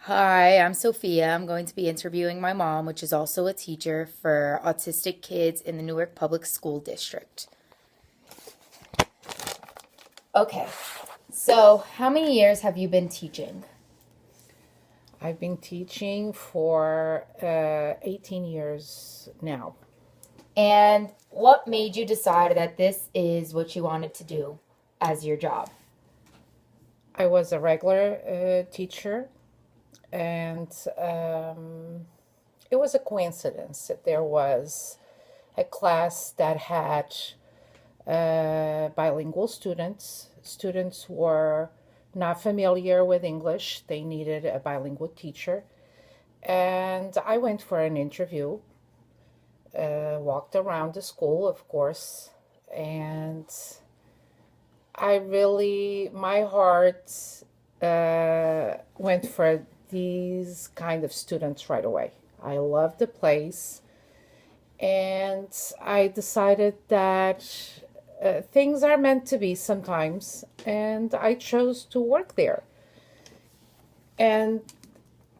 Hi, I'm Sophia. I'm going to be interviewing my mom, which is also a teacher for autistic kids in the Newark Public School District. Okay, so how many years have you been teaching? I've been teaching for 18 years now. And what made you decide that this is what you wanted to do as your job? I was a regular teacher, and it was a coincidence that there was a class that had bilingual students. Students were not familiar with English, they needed a bilingual teacher. And I went for an interview, walked around the school, of course, and my heart went for these kind of students right away. I loved the place, and I decided that things are meant to be sometimes, and I chose to work there. And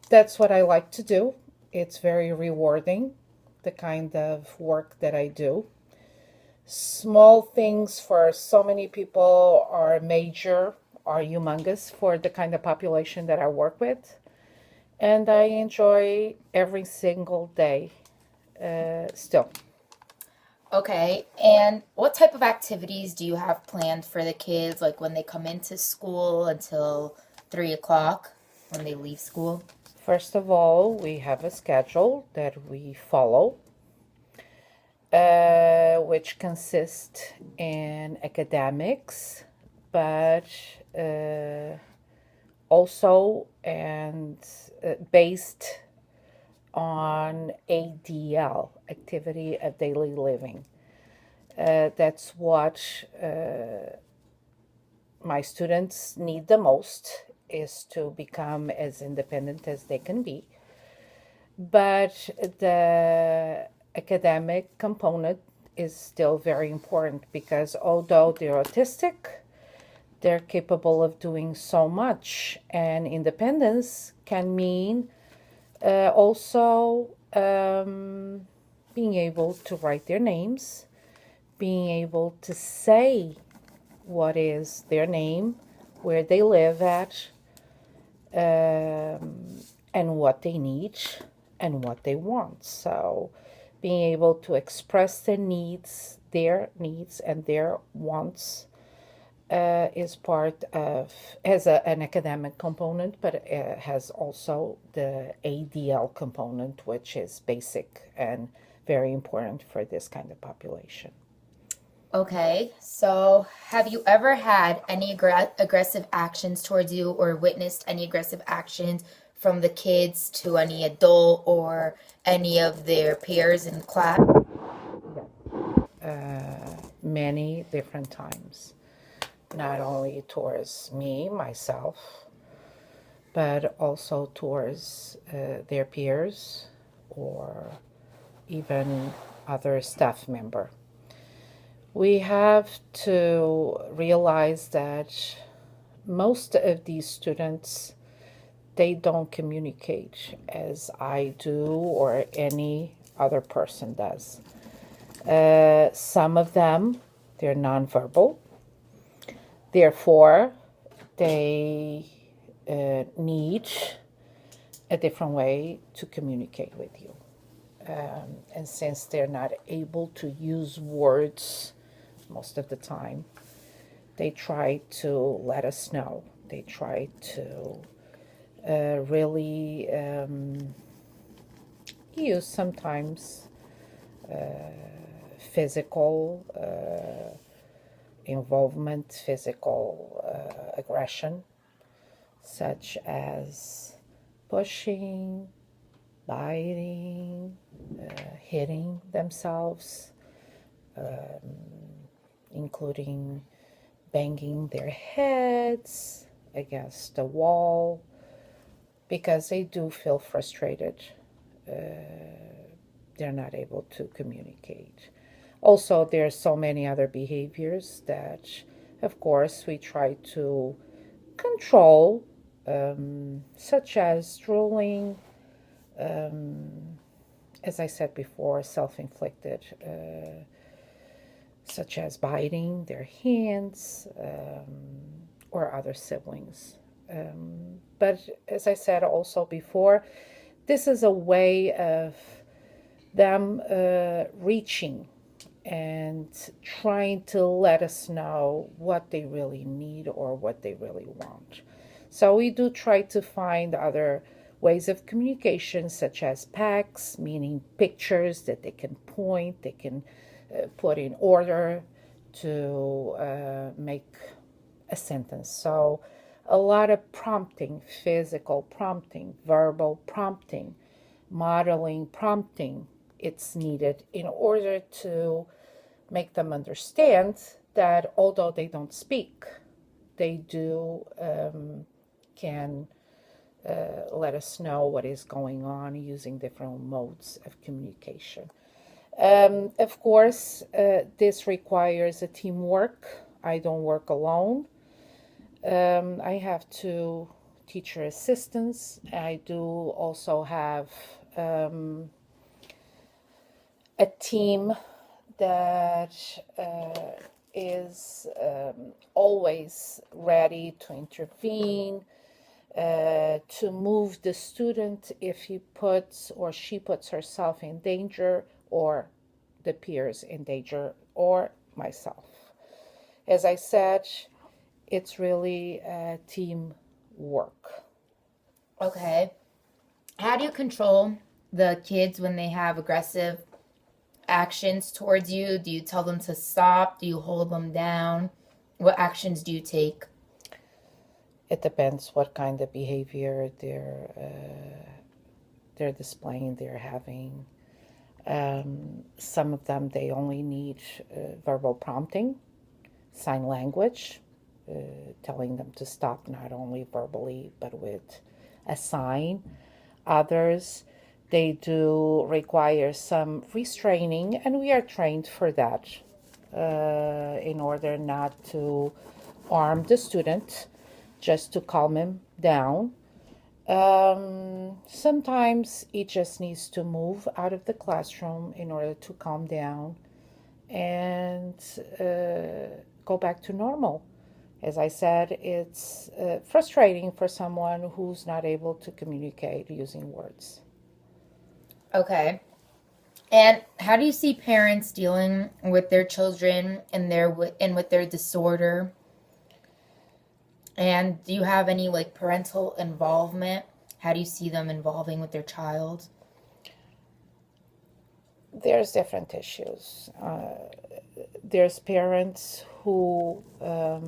that's what I like to do. It's very rewarding, the kind of work that I do. Small things for so many people are major, are humongous for the kind of population that I work with. And I enjoy every single day still. Okay, and what type of activities do you have planned for the kids, like when they come into school until 3 o'clock when they leave school? First of all, we have a schedule that we follow, which consists in academics, but uh, also and based on ADL, activity of daily living. That's what my students need the most, is to become as independent as they can be. But the academic component is still very important because although they're autistic, they're capable of doing so much. And independence can mean also being able to write their names, being able to say what is their name, where they live at, and what they need and what they want. So, being able to express their needs and their wants is part of, has an academic component, but it has also the ADL component, which is basic and very important for this kind of population. Okay, so have you ever had any aggressive actions towards you or witnessed any aggressive actions from the kids to any adult or any of their peers in class? Many different times, not only towards me, myself, but also towards their peers or even other staff member. We have to realize that most of these students, they don't communicate as I do or any other person does. Some of them, they're nonverbal. Therefore, they need a different way to communicate with you. And since they're not able to use words most of the time, they try to let us know. They try to really use sometimes physical involvement, physical aggression, such as pushing, biting, hitting themselves, including banging their heads against the wall because they do feel frustrated. They're not able to communicate. Also, there are so many other behaviors that, of course, we try to control such as drooling, as I said before, self inflicted, such as biting their hands or other siblings. But as I said also before, this is a way of them reaching and trying to let us know what they really need or what they really want. So we do try to find other ways of communication, such as packs, meaning pictures that they can point, they can put in order to make a sentence. So a lot of prompting, physical prompting, verbal prompting, modeling prompting, it's needed in order to make them understand that although they don't speak, they do can let us know what is going on using different modes of communication. Of course, this requires a teamwork. I don't work alone. I have two teacher assistants. I do also have a team that is always ready to intervene, to move the student if he puts or she puts herself in danger, or the peers in danger, or myself. As I said, it's really team work. Okay. How do you control the kids when they have aggressive actions towards you? Do you tell them to stop? Do you hold them down? What actions do you take? It depends what kind of behavior they're displaying, they're having. Some of them, they only need verbal prompting, sign language, telling them to stop, not only verbally but with a sign. Others, they do require some restraining, and we are trained for that in order not to harm the student, just to calm him down. Sometimes he just needs to move out of the classroom in order to calm down and go back to normal. As I said, it's frustrating for someone who's not able to communicate using words. Okay. And how do you see parents dealing with their children and with their disorder? And do you have any like parental involvement? How do you see them involving with their child? There's different issues. There's parents who are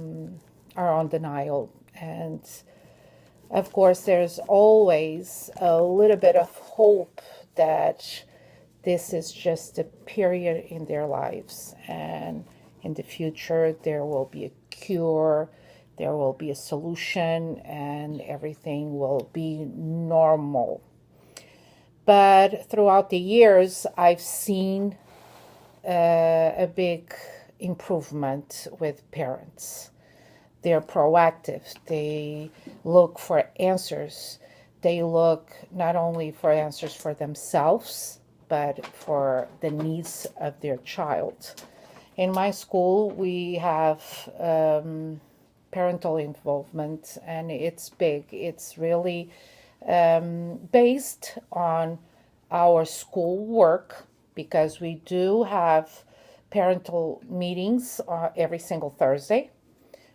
on denial, and of course, there's always a little bit of hope that this is just a period in their lives, and in the future, there will be a cure, there will be a solution, and everything will be normal. But throughout the years, I've seen a big improvement with parents. They're proactive. They look for answers. They look not only for answers for themselves, but for the needs of their child. In my school, we have parental involvement, and it's big. It's really based on our school work, because we do have parental meetings every single Thursday,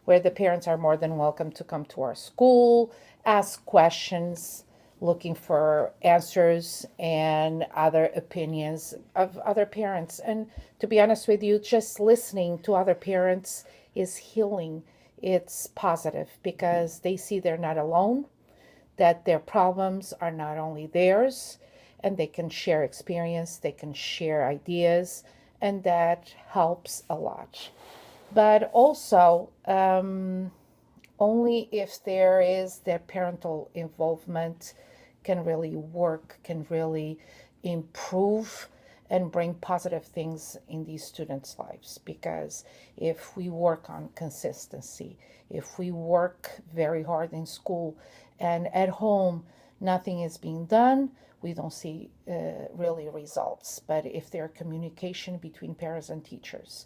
where the parents are more than welcome to come to our school, ask questions, looking for answers and other opinions of other parents. And to be honest with you, just listening to other parents is healing. It's positive because they see they're not alone, that their problems are not only theirs, and they can share experience, they can share ideas, and that helps a lot. But also, only if there is that parental involvement can really work, can really improve and bring positive things in these students' lives. Because if we work on consistency, if we work very hard in school and at home nothing is being done, we don't see really results. But if there are communication between parents and teachers,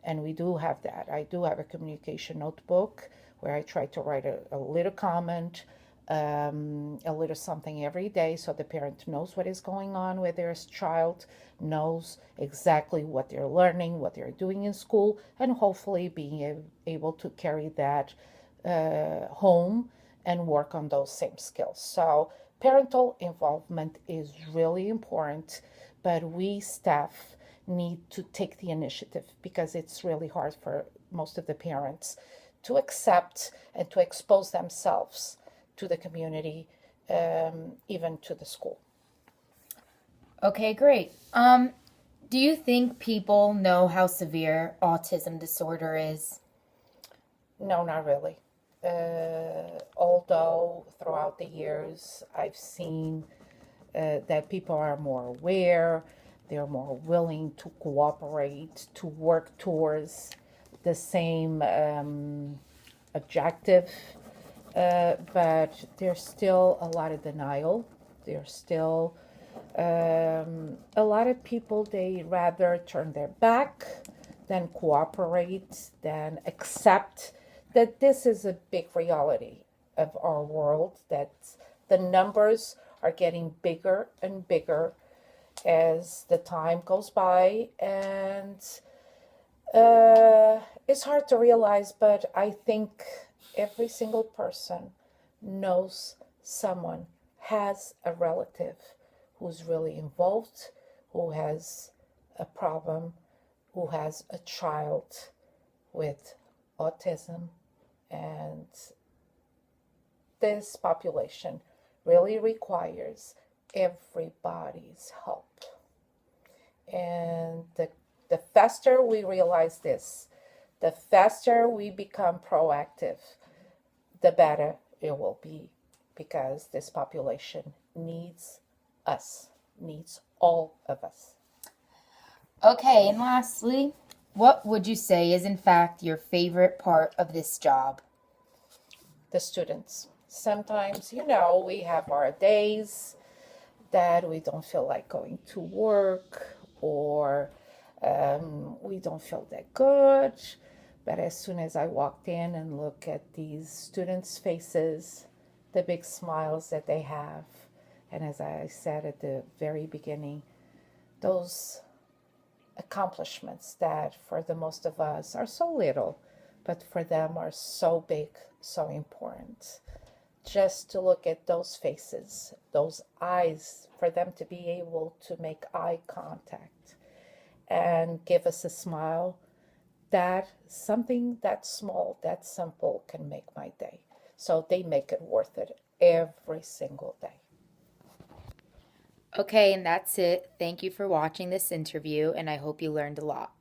and we do have that, I do have a communication notebook where I try to write a little comment, a little something every day, so the parent knows what is going on with their child, knows exactly what they're learning, what they're doing in school, and hopefully being able to carry that home and work on those same skills. So parental involvement is really important, but we staff need to take the initiative because it's really hard for most of the parents to accept and to expose themselves to the community, even to the school. Okay, great. Do you think people know how severe autism disorder is? No, not really. Although throughout the years I've seen that people are more aware, they're more willing to cooperate, to work towards the same objective, but there's still a lot of denial. There's still a lot of people, they rather turn their back than cooperate, than accept that this is a big reality of our world, that the numbers are getting bigger and bigger as the time goes by. And it's hard to realize, but I think every single person knows someone, has a relative who's really involved, who has a problem, who has a child with autism. And this population really requires everybody's help. And the faster we realize this, the faster we become proactive, the better it will be, because this population needs us, needs all of us. Okay, and lastly, what would you say is in fact your favorite part of this job? The students. Sometimes, we have our days that we don't feel like going to work, or we don't feel that good. But as soon as I walked in and look at these students' faces, the big smiles that they have, and as I said at the very beginning, those accomplishments that for the most of us are so little, but for them are so big, so important. Just to look at those faces, those eyes, for them to be able to make eye contact and give us a smile, that something that small, that simple can make my day. So they make it worth it every single day. Okay, and that's it. Thank you for watching this interview, and I hope you learned a lot.